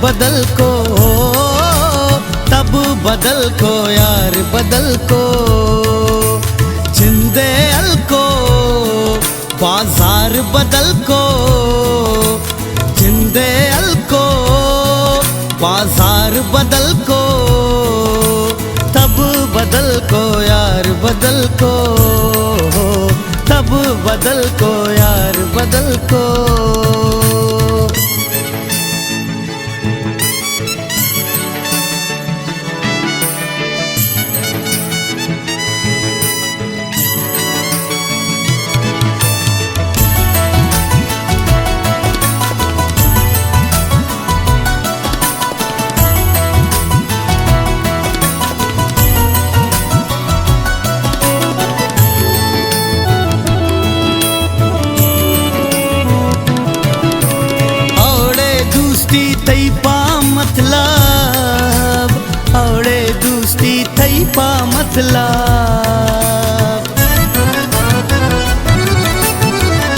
बदल को, तब बदल को यार बदल को। जिंदे अल को बाजार बदल को, जिंदे अल को बाजार बदल को, तब बदल को यार बदल को, तब बदल को यार बदल को। थई पा मतलब, औड़े दोस्ती थई पा मतलब,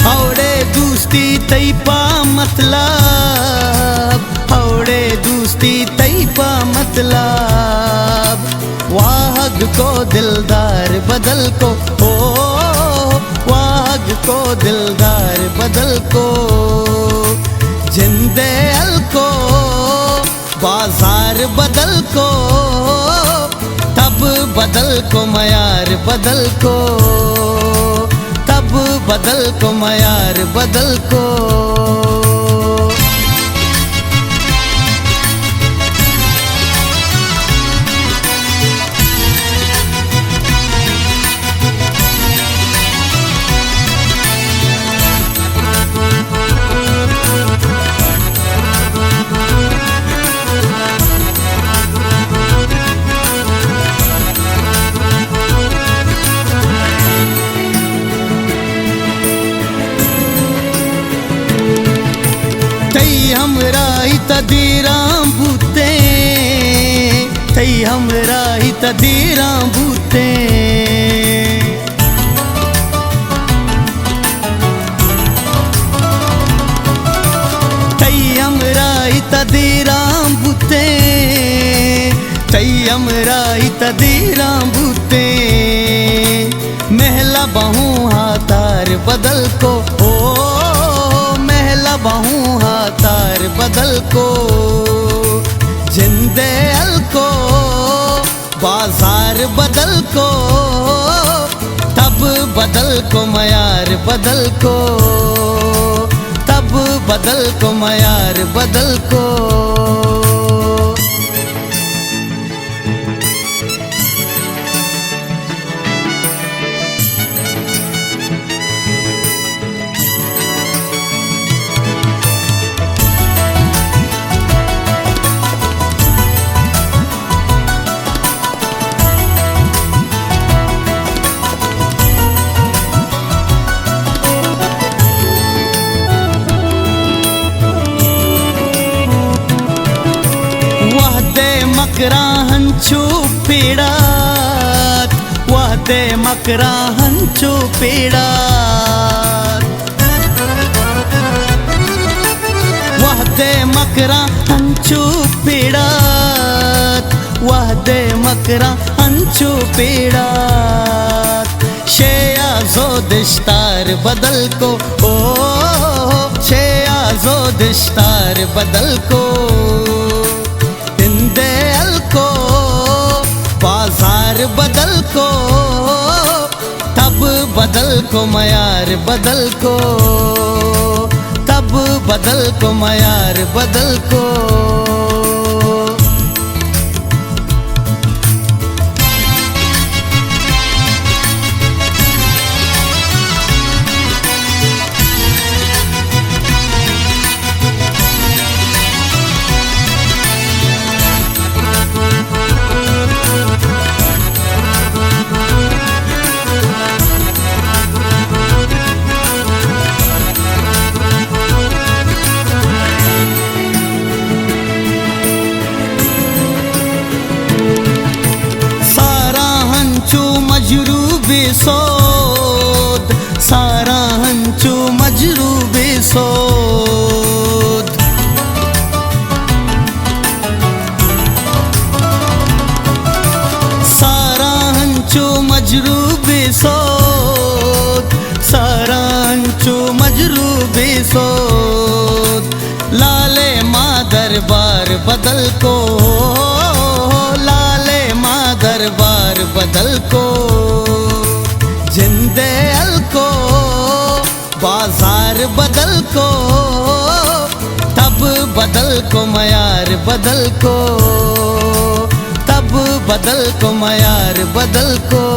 औड़े दोस्ती थई पा मतलब, औड़े दोस्ती थई पा मतलब। वाहग को दिलदार बदल को, ओ वाहग को दिलदार बदल को। जिंदे अल को बाजार बदल को, तब बदल को मयार बदल को, तब बदल को मयार बदल को। हमरा ही तदीरां बूते, थई हमरा ही तदीरां बूते। थई हमरा ही तदीरां बूते, थई हमरा ही तदीरां बूते। महला बहू हाथार बदल को, ओ महला बहू हाथार बदल को। जिंदे अल को बाजार बदल को, तब बदल को मयार बदल को, तब बदल को मयार बदल को। मकरा हंचू पीड़ात, वहदे मकरा हंचू पीड़ात, वहदे मकरा हंचू पीड़ात, वहदे मकरा हंचू पीड़ात। शेया जो दिश्तार बदल को, ओ शेया जो दिश्तार बदल को। जिंदे अल को बाजार बदल को, तब बदल को मयार बदल को, तब बदल को मयार बदल को। बेसोद, सारा हंचू मजरू बेसोद। सारांचू मजरूबी सोद, सारांचू मजरूबी सोद, लाले माँ दरबार बदल को, लाले माँ दरबार बदल को, जिंदे अल को बाजार बदल को, तब बदल को मयार बदल को, तब बदल को मयार बदल को।